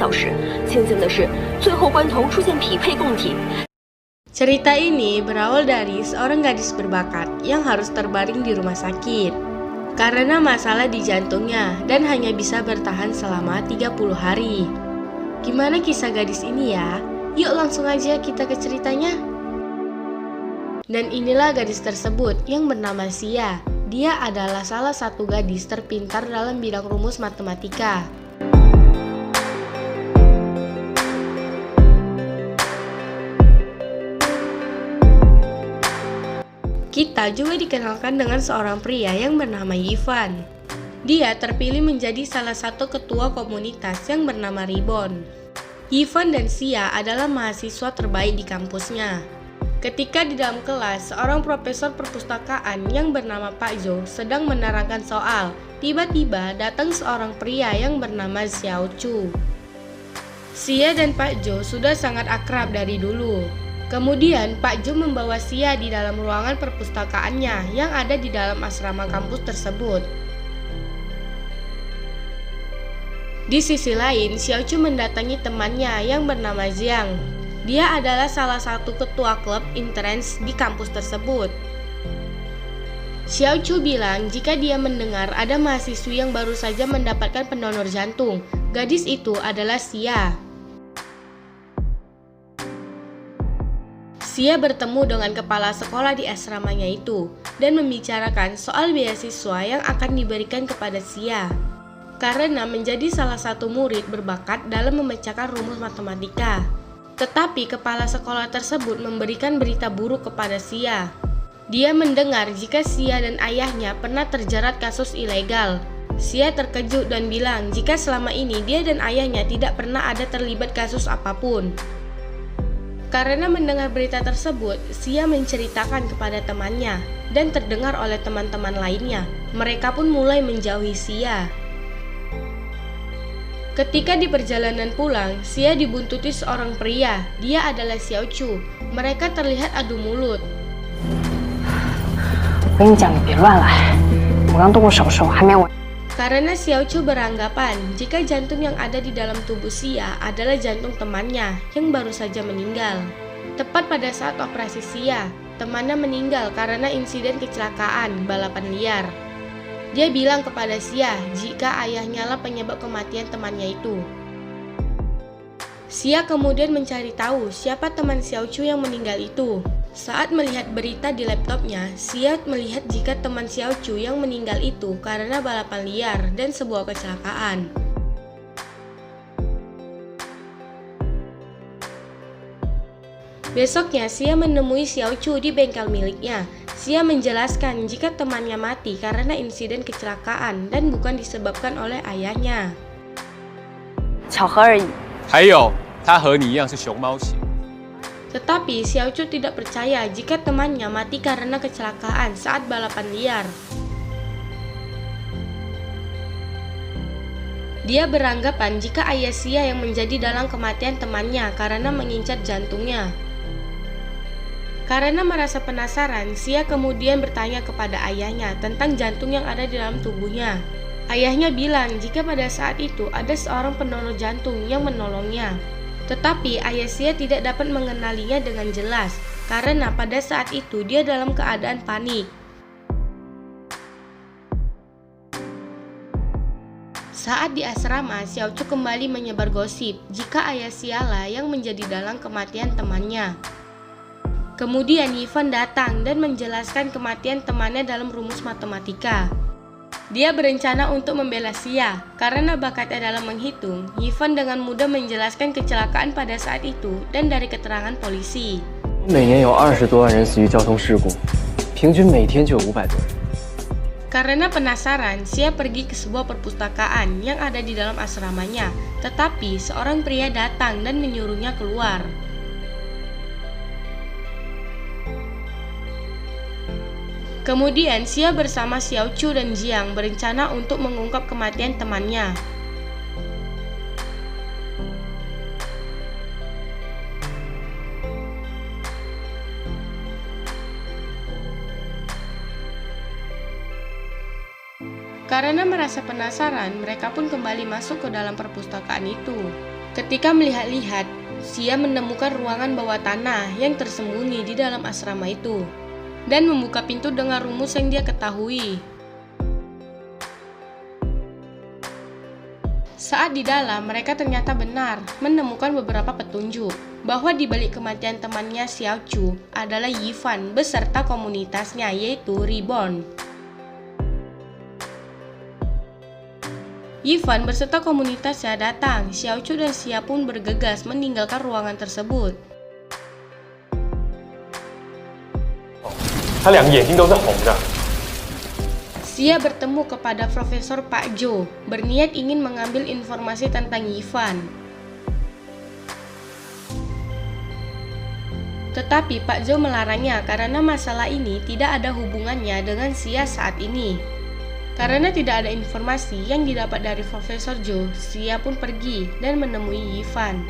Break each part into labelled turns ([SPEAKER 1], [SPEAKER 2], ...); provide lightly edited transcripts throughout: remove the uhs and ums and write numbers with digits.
[SPEAKER 1] 小时。庆幸的是，最后关头出现匹配供体。
[SPEAKER 2] Cerita ini berawal dari seorang gadis berbakat yang harus terbaring di rumah sakit karena masalah di jantungnya dan hanya bisa bertahan selama 30 hari. Gimana kisah gadis ini ya? Yuk langsung aja kita ke ceritanya. Dan inilah gadis tersebut yang bernama Sia. Dia adalah salah satu gadis terpintar dalam bidang rumus matematika. Kita juga dikenalkan dengan seorang pria yang bernama Ivan. Dia terpilih menjadi salah satu ketua komunitas yang bernama Ribbon. Ivan dan Sia adalah mahasiswa terbaik di kampusnya. Ketika di dalam kelas, seorang profesor perpustakaan yang bernama Pak Jo sedang menerangkan soal. Tiba-tiba datang seorang pria yang bernama Xiao Chu. Sia dan Pak Jo sudah sangat akrab dari dulu. Kemudian Pak Jo membawa Sia di dalam ruangan perpustakaannya yang ada di dalam asrama kampus tersebut. Di sisi lain, Xiao Chu mendatangi temannya yang bernama Jiang. Dia adalah salah satu ketua klub interns di kampus tersebut. Xiao Chu bilang jika dia mendengar ada mahasiswi yang baru saja mendapatkan pendonor jantung. Gadis itu adalah Sia. Sia bertemu dengan kepala sekolah di asramanya itu dan membicarakan soal beasiswa yang akan diberikan kepada Sia karena menjadi salah satu murid berbakat dalam memecahkan rumus matematika. Tetapi kepala sekolah tersebut memberikan berita buruk kepada Sia. Dia mendengar jika Sia dan ayahnya pernah terjerat kasus ilegal. Sia terkejut dan bilang jika selama ini dia dan ayahnya tidak pernah ada terlibat kasus apapun. Karena mendengar berita tersebut, Sia menceritakan kepada temannya dan terdengar oleh teman-teman lainnya. Mereka pun mulai menjauhi Sia. Ketika di perjalanan pulang, Sia dibuntuti seorang pria. Dia adalah Xiao Chu. Mereka terlihat adu mulut.
[SPEAKER 3] 我跟你讲，你别乱来，我刚动过手术，还没完。
[SPEAKER 2] Karena Xiao Chu beranggapan jika jantung yang ada di dalam tubuh Sia adalah jantung temannya yang baru saja meninggal. Tepat pada saat operasi Sia, temannya meninggal karena insiden kecelakaan balapan liar. Dia bilang kepada Sia jika ayahnya lah penyebab kematian temannya itu. Sia kemudian mencari tahu siapa teman Xiao Chu yang meninggal itu. Saat melihat berita di laptopnya, Sia melihat jika teman Xiao Chu yang meninggal itu karena balapan liar dan sebuah kecelakaan. Besoknya, Sia menemui Xiao Chu di bengkel miliknya. Sia menjelaskan jika temannya mati karena insiden kecelakaan dan bukan disebabkan oleh ayahnya.
[SPEAKER 3] 巧合而已。
[SPEAKER 4] 还有，他和你一样是熊猫型。
[SPEAKER 2] Tetapi Xiao Chu tidak percaya jika temannya mati karena kecelakaan saat balapan liar. Dia beranggapan jika ayah Sia yang menjadi dalang kematian temannya karena mengincar jantungnya. Karena merasa penasaran, Sia kemudian bertanya kepada ayahnya tentang jantung yang ada di dalam tubuhnya. Ayahnya bilang jika pada saat itu ada seorang pendonor jantung yang menolongnya. Tetapi ayah Sia tidak dapat mengenalinya dengan jelas karena pada saat itu dia dalam keadaan panik. Saat di asrama, Xiao Chu kembali menyebar gosip jika ayah Sia lah yang menjadi dalang kematian temannya. Kemudian Ivan datang dan menjelaskan kematian temannya dalam rumus matematika. Dia berencana untuk membela Sia karena bakatnya dalam menghitung. Ivan dengan mudah menjelaskan kecelakaan pada saat itu dan dari keterangan polisi.
[SPEAKER 5] 每年有20多万人死于交通事故，平均每天就有500多人。
[SPEAKER 2] Karena penasaran, Sia pergi ke sebuah perpustakaan yang ada di dalam asramanya. Tetapi seorang pria datang dan menyuruhnya keluar. Kemudian Sia bersama Xiao Chu dan Jiang berencana untuk mengungkap kematian temannya. Karena merasa penasaran, mereka pun kembali masuk ke dalam perpustakaan itu. Ketika melihat-lihat, Xia menemukan ruangan bawah tanah yang tersembunyi di dalam asrama itu dan membuka pintu dengan rumus yang dia ketahui. Saat di dalam, mereka ternyata benar menemukan beberapa petunjuk bahwa di balik kematian temannya Xiao Chu adalah Yifan beserta komunitasnya yaitu Reborn. Yifan beserta komunitasnya datang, Xiao Chu dan Xia pun bergegas meninggalkan ruangan tersebut.
[SPEAKER 4] 他两个眼睛都是红的。
[SPEAKER 2] Xia bertemu kepada Profesor Pak Zhou, berniat ingin mengambil informasi tentang Yifan. Tetapi Pak Zhou melarangnya karena masalah ini tidak ada hubungannya dengan Xia saat ini. Karena tidak ada informasi yang didapat dari Profesor Zhou, Xia pun pergi dan menemui Yifan.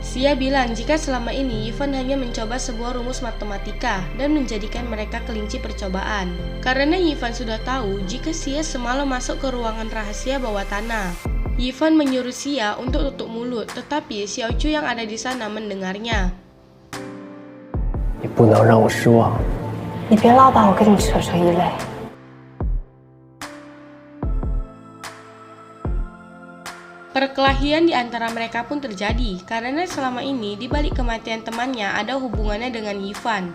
[SPEAKER 2] Xia bilang jika selama ini Yifan hanya mencoba sebuah rumus matematika dan menjadikan mereka kelinci percobaan. Karena Yifan sudah tahu jika Xia semalam masuk ke ruangan rahasia bawah tanah. Yifan menyuruh Xia untuk tutup mulut, tetapi Xiao Chu yang ada di sana mendengarnya.
[SPEAKER 5] 你不能让我失望。
[SPEAKER 3] 你别老把我跟你扯成一类。
[SPEAKER 2] Perkelahian di antara mereka pun terjadi karena selama ini di balik kematian temannya ada hubungannya dengan Yifan.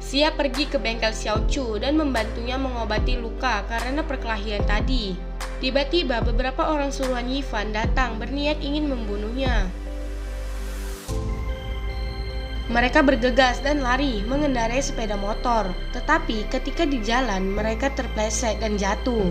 [SPEAKER 2] Xia pergi ke bengkel Xiao Chu dan membantunya mengobati luka karena perkelahian tadi. Tiba-tiba beberapa orang suruhan Yifan datang berniat ingin membunuhnya. Mereka bergegas dan lari mengendarai sepeda motor, tetapi ketika di jalan mereka terpleset dan jatuh.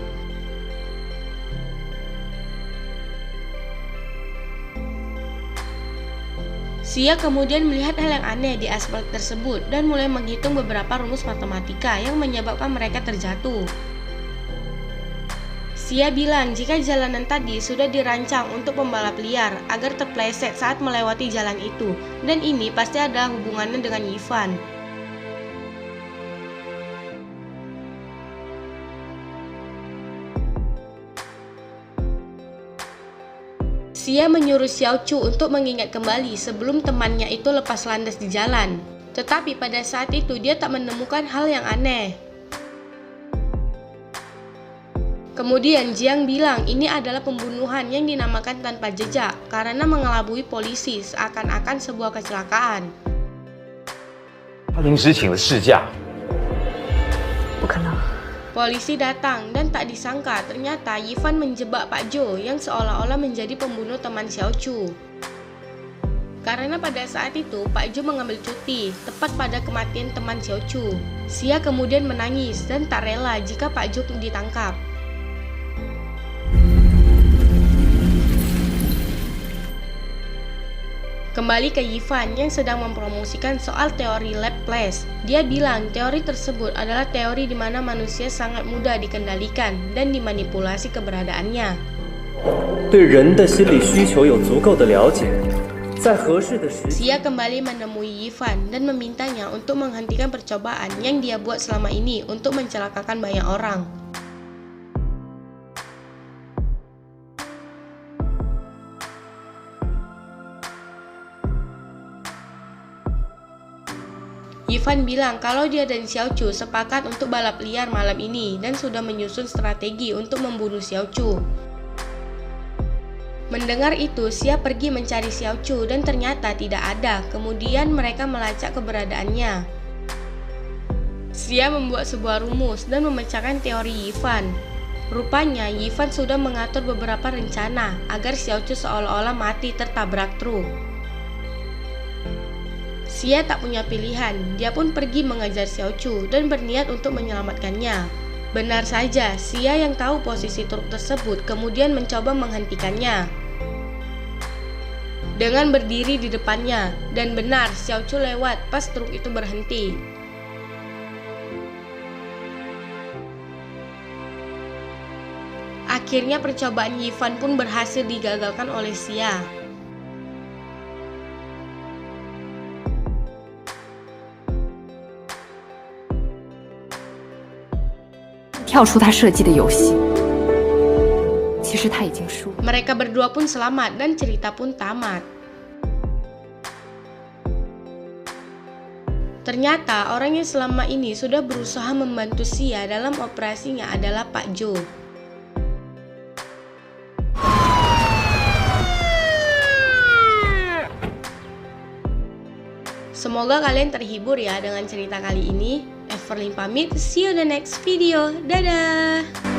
[SPEAKER 2] Xia kemudian melihat hal yang aneh di aspal tersebut dan mulai menghitung beberapa rumus matematika yang menyebabkan mereka terjatuh. Xia bilang jika jalanan tadi sudah dirancang untuk pembalap liar agar terpleset saat melewati jalan itu, dan ini pasti ada hubungannya dengan Yifan. Xia menyuruh Xiao Chu untuk mengingat kembali sebelum temannya itu lepas landas di jalan. Tetapi pada saat itu dia tak menemukan hal yang aneh. Kemudian Jiang bilang ini adalah pembunuhan yang dinamakan tanpa jejak karena mengelabui polisi seakan-akan sebuah kecelakaan.
[SPEAKER 6] 他临时请了事假，
[SPEAKER 3] 不可能，
[SPEAKER 2] Polisi datang dan tak disangka ternyata Yifan menjebak Pak Zhou yang seolah-olah menjadi pembunuh teman Xiao Chu. Karena pada saat itu Pak Zhou mengambil cuti tepat pada kematian teman Xiao Chu. Xia kemudian menangis dan tak rela jika Pak Zhou ditangkap. Kembali ke Yifan yang sedang mempromosikan soal teori Laplace. Dia bilang teori tersebut adalah teori di mana manusia sangat mudah dikendalikan dan dimanipulasi keberadaannya.
[SPEAKER 7] 对人的心理需求有足够的了解，在合适的时机。
[SPEAKER 2] Xia kembali menemui Yifan dan memintanya untuk menghentikan percobaan yang dia buat selama ini untuk mencelakakan banyak orang. Yifan bilang kalau dia dan Xiao Chu sepakat untuk balap liar malam ini dan sudah menyusun strategi untuk membunuh Xiao Chu. Mendengar itu, Xia pergi mencari Xiao Chu dan ternyata tidak ada. Kemudian mereka melacak keberadaannya. Xia membuat sebuah rumus dan memecahkan teori Yifan. Rupanya Yifan sudah mengatur beberapa rencana agar Xiao Chu seolah-olah mati tertabrak truk. Xia tak punya pilihan, dia pun pergi mengejar Xiao Chu dan berniat untuk menyelamatkannya. Benar saja, Xia yang tahu posisi truk tersebut kemudian mencoba menghentikannya dengan berdiri di depannya, dan benar Xiao Chu lewat pas truk itu berhenti. Akhirnya percobaan Yifan pun berhasil digagalkan oleh Xia.
[SPEAKER 3] 跳出他设计的游戏，其实他已经输了。
[SPEAKER 2] Mereka berdua pun selamat dan cerita pun tamat. Ternyata orang yang selama ini sudah berusaha membantu Xia dalam operasinya adalah Pak Jo. Semoga kalian terhibur ya dengan cerita kali ini. Everlyn pamit, see you in the next video. Dadah!